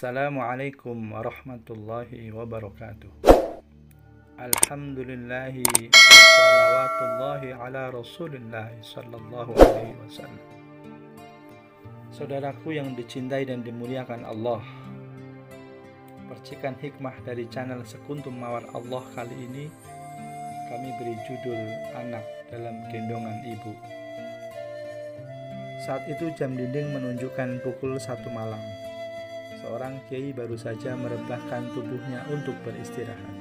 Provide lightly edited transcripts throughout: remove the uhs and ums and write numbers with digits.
Assalamualaikum warahmatullahi wabarakatuh. Alhamdulillahi salawatullahi ala rasulillah sallallahu alaihi wasallam. Saudaraku yang dicintai dan dimuliakan Allah, percikan hikmah dari channel Sekuntum Mawar Allah kali ini kami beri judul Anak dalam Gendongan Ibu. Saat itu jam dinding menunjukkan pukul 1 malam. Seorang kiai baru saja merebahkan tubuhnya untuk beristirahat.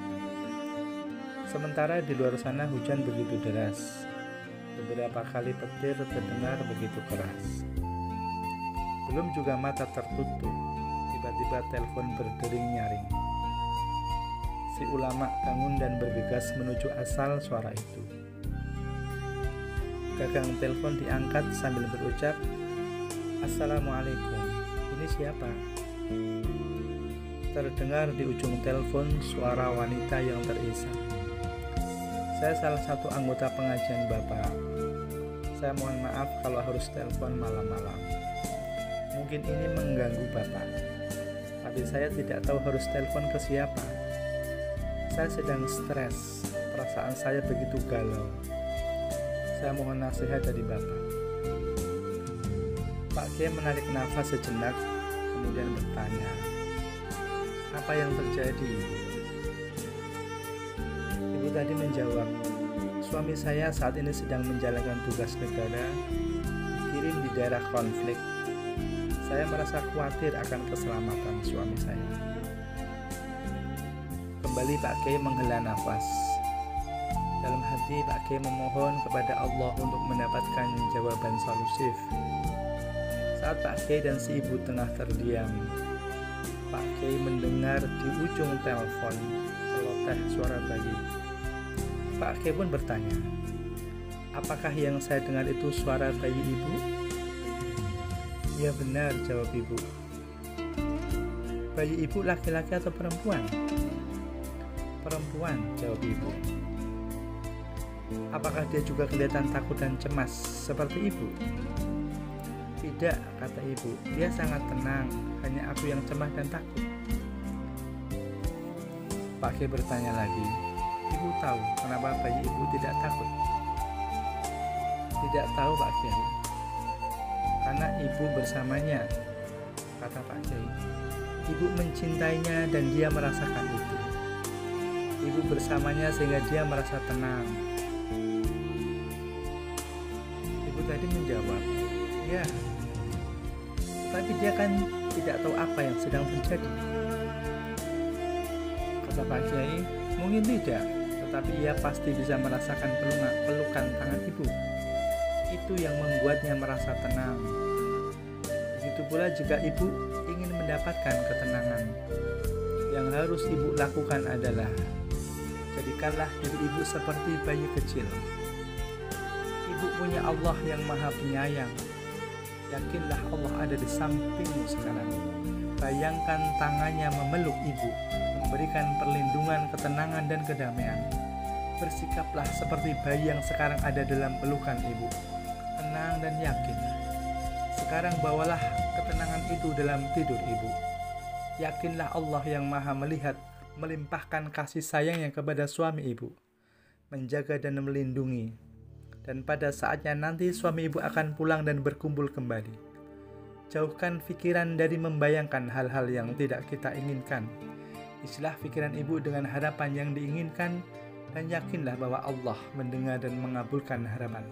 Sementara di luar sana hujan begitu deras. Beberapa kali petir terdengar begitu keras. Belum juga mata tertutup, tiba-tiba telepon berdering nyaring. Si ulama bangun dan bergegas menuju asal suara itu. Gagang telepon diangkat sambil berucap, "Assalamualaikum, ini siapa?" Terdengar di ujung telepon suara wanita yang terisak. "Saya salah satu anggota pengajian Bapak. Saya mohon maaf kalau harus telepon malam-malam. Mungkin ini mengganggu Bapak. Tapi saya tidak tahu harus telepon ke siapa. Saya sedang stres, perasaan saya begitu galau. Saya mohon nasihat dari Bapak." Pak Kiai menarik nafas sejenak, kemudian bertanya, "Apa yang terjadi?" Ibu tadi menjawab, "Suami saya saat ini sedang menjalankan tugas negara, dikirim di daerah konflik. Saya merasa khawatir akan keselamatan suami saya." Kembali Pak Kiai menghela nafas. Dalam hati Pak Kiai memohon kepada Allah untuk mendapatkan jawaban solusif. Saat Pak Kiai dan si ibu tengah terdiam, Pak Kiai mendengar di ujung telepon celoteh suara bayi. Pak Kiai pun bertanya, "Apakah yang saya dengar itu suara bayi ibu?" "Ya benar," jawab ibu. "Bayi ibu laki-laki atau perempuan?" "Perempuan," jawab ibu. "Apakah dia juga kelihatan takut dan cemas seperti ibu?" "Tidak," kata ibu, "dia sangat tenang, hanya aku yang cemas dan takut." Pak Kiai bertanya lagi, "Ibu tahu kenapa bayi ibu tidak takut?" "Tidak tahu Pak Kiai." "Karena ibu bersamanya," kata Pak Kiai. "Ibu mencintainya dan dia merasakan itu. Ibu bersamanya sehingga dia merasa tenang." Ibu tadi menjawab, "Ya, tapi dia kan tidak tahu apa yang sedang terjadi." Kata Pak Kiai, "Mungkin tidak, tetapi ia pasti bisa merasakan pelukan tangan ibu. Itu yang membuatnya merasa tenang. Begitu pula jika ibu ingin mendapatkan ketenangan, yang harus ibu lakukan adalah jadikanlah diri ibu seperti bayi kecil. Ibu punya Allah yang Maha Penyayang. Yakinlah Allah ada di sampingmu sekarang. Bayangkan tangannya memeluk ibu, memberikan perlindungan, ketenangan, dan kedamaian. Bersikaplah seperti bayi yang sekarang ada dalam pelukan ibu. Tenang dan yakin. Sekarang bawalah ketenangan itu dalam tidur ibu. Yakinlah Allah yang Maha melihat, melimpahkan kasih sayangnya kepada suami ibu, menjaga dan melindungi. Dan pada saatnya nanti suami ibu akan pulang dan berkumpul kembali. Jauhkan pikiran dari membayangkan hal-hal yang tidak kita inginkan. Isilah pikiran ibu dengan harapan yang diinginkan, dan yakinlah bahwa Allah mendengar dan mengabulkan harapan."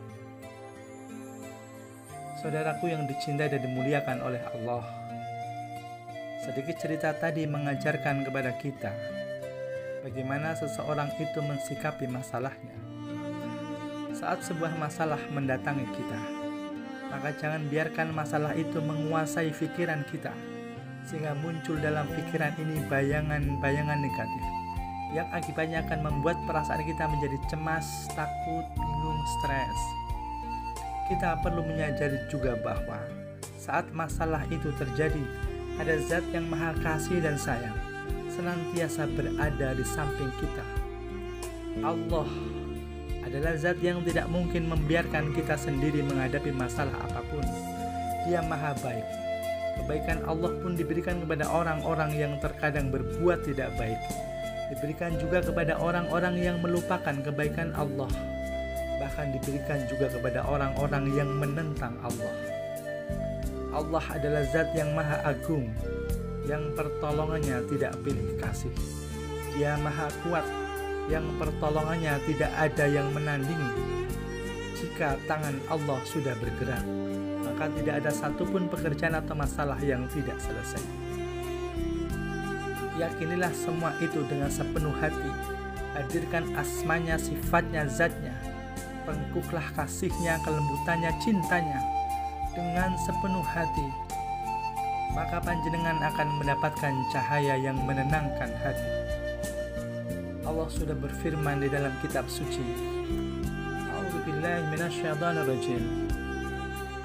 Saudaraku yang dicintai dan dimuliakan oleh Allah, sedikit cerita tadi mengajarkan kepada kita bagaimana seseorang itu mensikapi masalahnya. Saat sebuah masalah mendatangi kita, maka jangan biarkan masalah itu menguasai pikiran kita, sehingga muncul dalam pikiran ini bayangan-bayangan negatif, yang akibatnya akan membuat perasaan kita menjadi cemas, takut, bingung, stres. Kita perlu menyadari juga bahwa saat masalah itu terjadi, ada zat yang Maha Kasih dan Sayang, senantiasa berada di samping kita. Allah adalah zat yang tidak mungkin membiarkan kita sendiri menghadapi masalah apapun. Dia Maha Baik, Kebaikan Allah pun diberikan kepada orang-orang yang terkadang berbuat tidak baik. Diberikan juga kepada orang-orang yang melupakan kebaikan Allah. Bahkan diberikan juga kepada orang-orang yang menentang Allah. Allah adalah zat yang maha agung, yang pertolongannya tidak pilih kasih. Dia maha kuat, yang pertolongannya tidak ada yang menandingi. Jika tangan Allah sudah bergerak, maka tidak ada satupun pekerjaan atau masalah yang tidak selesai. Yakinilah semua itu dengan sepenuh hati. Hadirkan asmanya, sifatnya, zatnya. Rengkuhlah kasihnya, kelembutannya, cintanya dengan sepenuh hati. Maka panjenengan akan mendapatkan cahaya yang menenangkan hati. Allah sudah berfirman di dalam kitab suci, A'udzubillahi minasyaitonirrajim.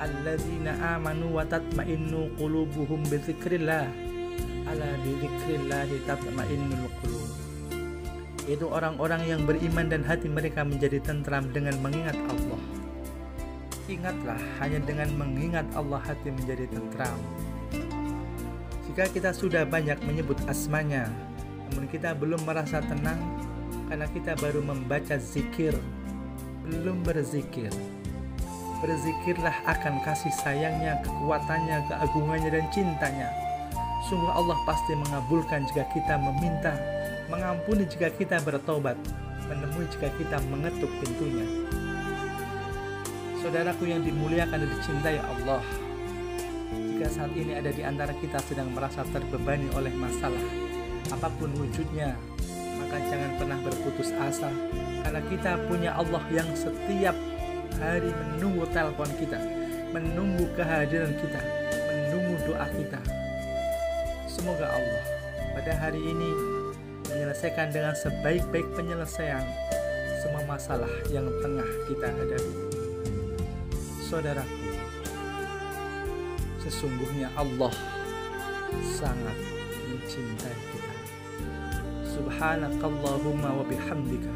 Alladzina amanu wa tatma'innu qulubuhum bidzikrillah. Ala bidzikrillah tatma'innul qulub. Itu orang-orang yang beriman dan hati mereka menjadi tentram dengan mengingat Allah. Ingatlah, hanya dengan mengingat Allah hati menjadi tentram. Jika kita sudah banyak menyebut asmanya, namun kita belum merasa tenang karena kita baru membaca zikir, belum berzikir. Berzikirlah akan kasih sayangnya, kekuatannya, keagungannya, dan cintanya. Sungguh Allah pasti mengabulkan jika kita meminta, mengampuni jika kita bertobat, menemui jika kita mengetuk pintunya. Saudaraku yang dimuliakan dan dicintai Allah, jika saat ini ada di antara kita sedang merasa terbebani oleh masalah, apapun wujudnya, maka jangan pernah berputus asa, karena kita punya Allah yang setiap hari menunggu telepon kita, menunggu kehadiran kita, menunggu doa kita. Semoga Allah pada hari ini menyelesaikan dengan sebaik-baik penyelesaian semua masalah yang tengah kita hadapi. Saudaraku, sesungguhnya Allah sangat mencintai kita. Subhanakallahumma wa bihamdika,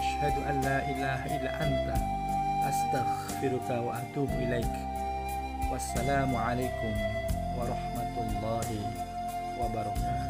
asyhadu an la ilaha illa anta, astaghfiruka wa atubu ilaik. Wassalamualaikum warahmatullahi wabarakatuh.